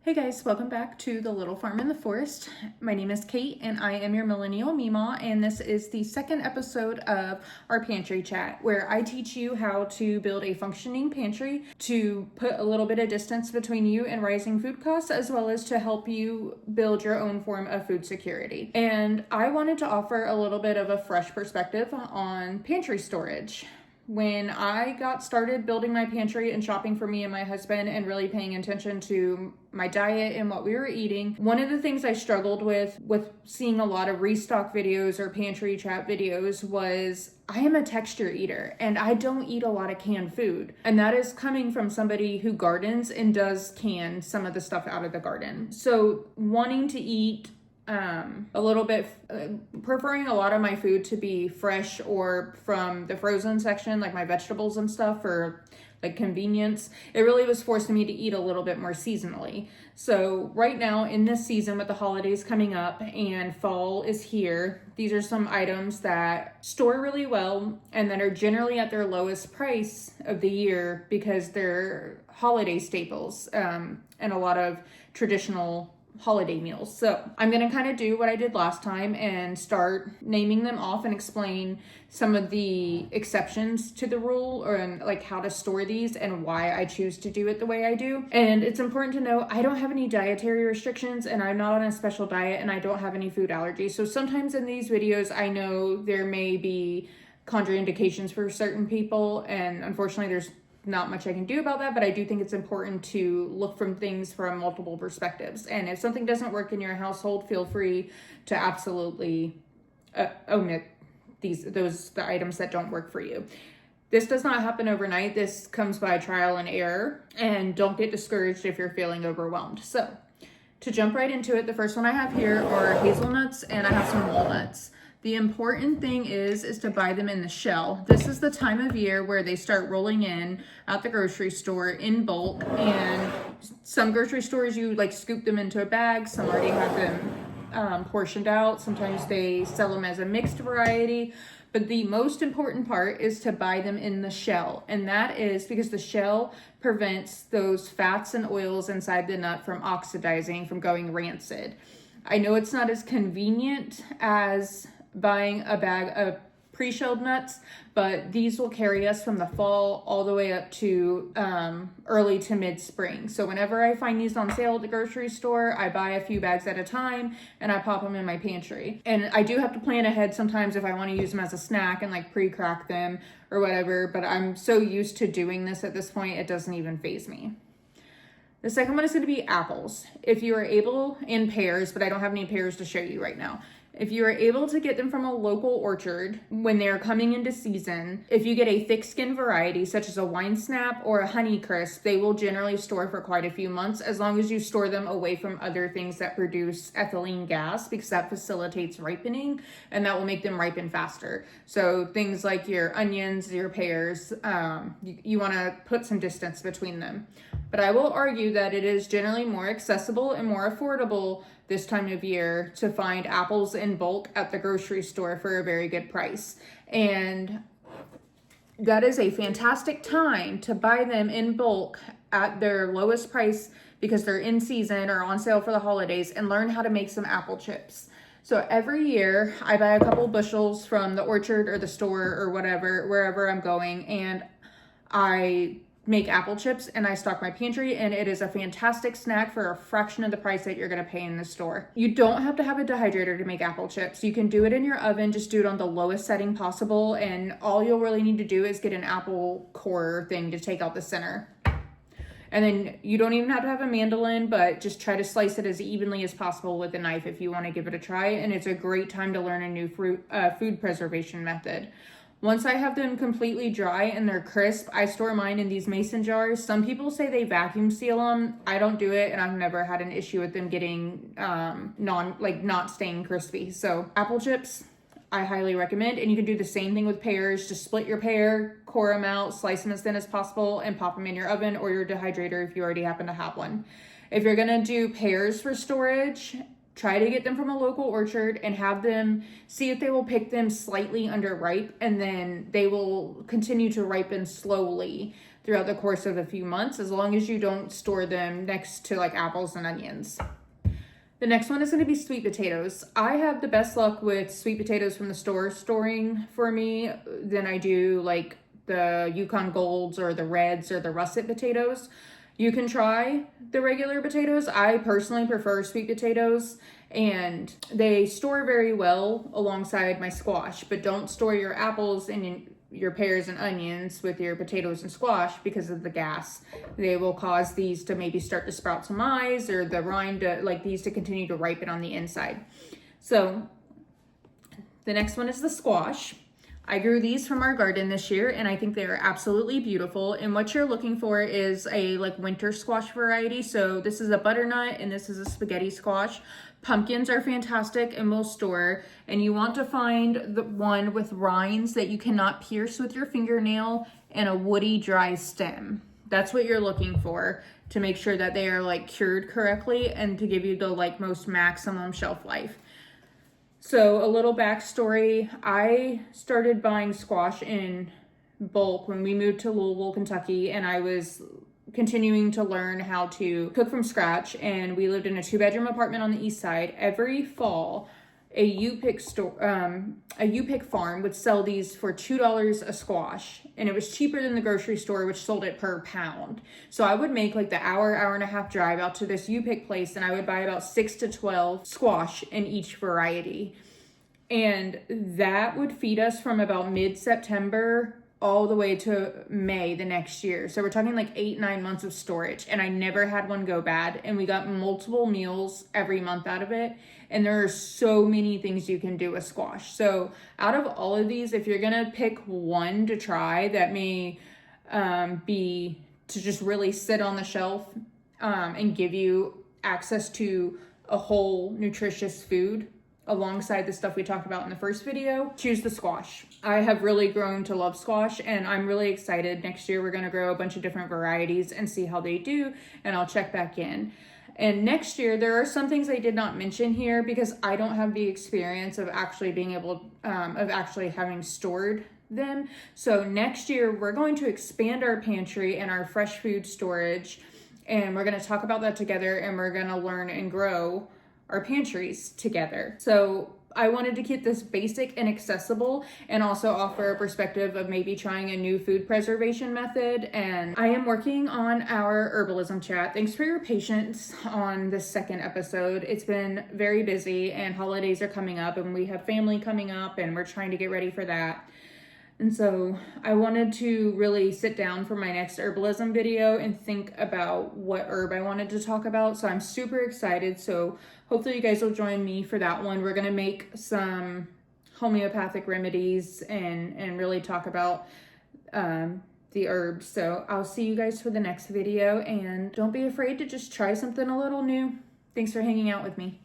Hey guys, welcome back to The Little Farm in the Forest. My name is Kate and I am your millennial Meemaw, and this is the second episode of our Pantry Chat where I teach you how to build a functioning pantry to put a little bit of distance between you and rising food costs, as well as to help you build your own form of food security. And I wanted to offer a little bit of a fresh perspective on pantry storage. When I got started building my pantry and shopping for me and my husband and really paying attention to my diet and what we were eating, one of the things I struggled with seeing a lot of restock videos or pantry chat videos was I am a texture eater and I don't eat a lot of canned food. And that is coming from somebody who gardens and does can some of the stuff out of the garden. So wanting to eat a little bit, preferring a lot of my food to be fresh or from the frozen section, like my vegetables and stuff, for like convenience, it really was forcing me to eat a little bit more seasonally. So right now in this season with the holidays coming up and fall is here, these are some items that store really well and that are generally at their lowest price of the year because they're holiday staples, and a lot of traditional holiday meals. So I'm going to kind of do what I did last time and start naming them off and explain some of the exceptions to the rule, or like how to store these and why I choose to do it the way I do. And it's important to know I don't have any dietary restrictions and I'm not on a special diet and I don't have any food allergies. So sometimes in these videos, I know there may be contraindications for certain people, and unfortunately there's not much I can do about that, but I do think it's important to look from things from multiple perspectives. And if something doesn't work in your household, feel free to absolutely omit the items that don't work for you. This does not happen overnight. This comes by trial and error, and don't get discouraged if you're feeling overwhelmed. So to jump right into it, the first one I have here are hazelnuts, and I have some walnuts. The important thing is to buy them in the shell. This is the time of year where they start rolling in at the grocery store in bulk, and some grocery stores you like scoop them into a bag. Some already have them portioned out. Sometimes they sell them as a mixed variety. But the most important part is to buy them in the shell. And that is because the shell prevents those fats and oils inside the nut from oxidizing, from going rancid. I know it's not as convenient as buying a bag of pre-shelled nuts, but these will carry us from the fall all the way up to early to mid-spring. So whenever I find these on sale at the grocery store, I buy a few bags at a time and I pop them in my pantry. And I do have to plan ahead sometimes if I want to use them as a snack and like pre-crack them or whatever, but I'm so used to doing this at this point, it doesn't even faze me. The second one is going to be apples. If you are able, in pears, but I don't have any pears to show you right now. If you are able to get them from a local orchard when they're coming into season, if you get a thick skin variety such as a wine snap or a honey crisp, they will generally store for quite a few months as long as you store them away from other things that produce ethylene gas, because that facilitates ripening and that will make them ripen faster. So things like your onions, your pears, you want to put some distance between them. But I will argue that it is generally more accessible and more affordable this time of year to find apples in bulk at the grocery store for a very good price. And that is a fantastic time to buy them in bulk at their lowest price because they're in season or on sale for the holidays, and learn how to make some apple chips. So every year I buy a couple bushels from the orchard or the store or whatever, wherever I'm going, and I make apple chips and I stock my pantry, and it is a fantastic snack for a fraction of the price that you're going to pay in the store. You don't have to have a dehydrator to make apple chips. You can do it in your oven, just do it on the lowest setting possible, and all you'll really need to do is get an apple core thing to take out the center. And then you don't even have to have a mandolin, but just try to slice it as evenly as possible with a knife if you want to give it a try, and it's a great time to learn a new food preservation method. Once I have them completely dry and they're crisp, I store mine in these mason jars. Some people say they vacuum seal them. I don't do it, and I've never had an issue with them getting not staying crispy. So apple chips, I highly recommend. And you can do the same thing with pears. Just split your pear, core them out, slice them as thin as possible, and pop them in your oven or your dehydrator if you already happen to have one. If you're gonna do pears for storage, try to get them from a local orchard and have them see if they will pick them slightly underripe, and then they will continue to ripen slowly throughout the course of a few months, as long as you don't store them next to like apples and onions. The next one is going to be sweet potatoes. I have the best luck with sweet potatoes from the store storing for me than I do like the Yukon Golds or the Reds or the russet potatoes. You can try the regular potatoes. I personally prefer sweet potatoes, and they store very well alongside my squash, but don't store your apples and your pears and onions with your potatoes and squash because of the gas. They will cause these to maybe start to sprout some eyes, or the rind to, like these to continue to ripen on the inside. So the next one is the squash. I grew these from our garden this year, and I think they are absolutely beautiful. And what you're looking for is a like winter squash variety. So this is a butternut and this is a spaghetti squash. Pumpkins are fantastic and will store. And you want to find the one with rinds that you cannot pierce with your fingernail and a woody dry stem. That's what you're looking for to make sure that they are like cured correctly and to give you the like most maximum shelf life. So a little backstory, I started buying squash in bulk when we moved to Louisville, Kentucky, and I was continuing to learn how to cook from scratch, and we lived in a 2-bedroom apartment on the east side. Every fall, a U-Pick farm would sell these for $2 a squash, and it was cheaper than the grocery store, which sold it per pound. So I would make like the hour and a half drive out to this U-Pick place, and I would buy about 6 to 12 squash in each variety. And that would feed us from about mid-September all the way to May the next year. So we're talking like 8-9 months of storage, and I never had one go bad, and we got multiple meals every month out of it. And there are so many things you can do with squash. So out of all of these, if you're gonna pick one to try that may be to just really sit on the shelf and give you access to a whole nutritious food alongside the stuff we talked about in the first video, choose the squash. I have really grown to love squash, and I'm really excited. Next year we're going to grow a bunch of different varieties and see how they do, and I'll check back in. And next year there are some things I did not mention here because I don't have the experience of actually being able of actually having stored them. So next year we're going to expand our pantry and our fresh food storage, and we're going to talk about that together, and we're going to learn and grow our pantries together. So I wanted to keep this basic and accessible, and also offer a perspective of maybe trying a new food preservation method. And I am working on our herbalism chat. Thanks for your patience on this second episode. It's been very busy, and holidays are coming up, and we have family coming up, and we're trying to get ready for that. And so I wanted to really sit down for my next herbalism video and think about what herb I wanted to talk about. So I'm super excited. So hopefully you guys will join me for that one. We're going to make some homeopathic remedies and really talk about the herbs. So I'll see you guys for the next video, and don't be afraid to just try something a little new. Thanks for hanging out with me.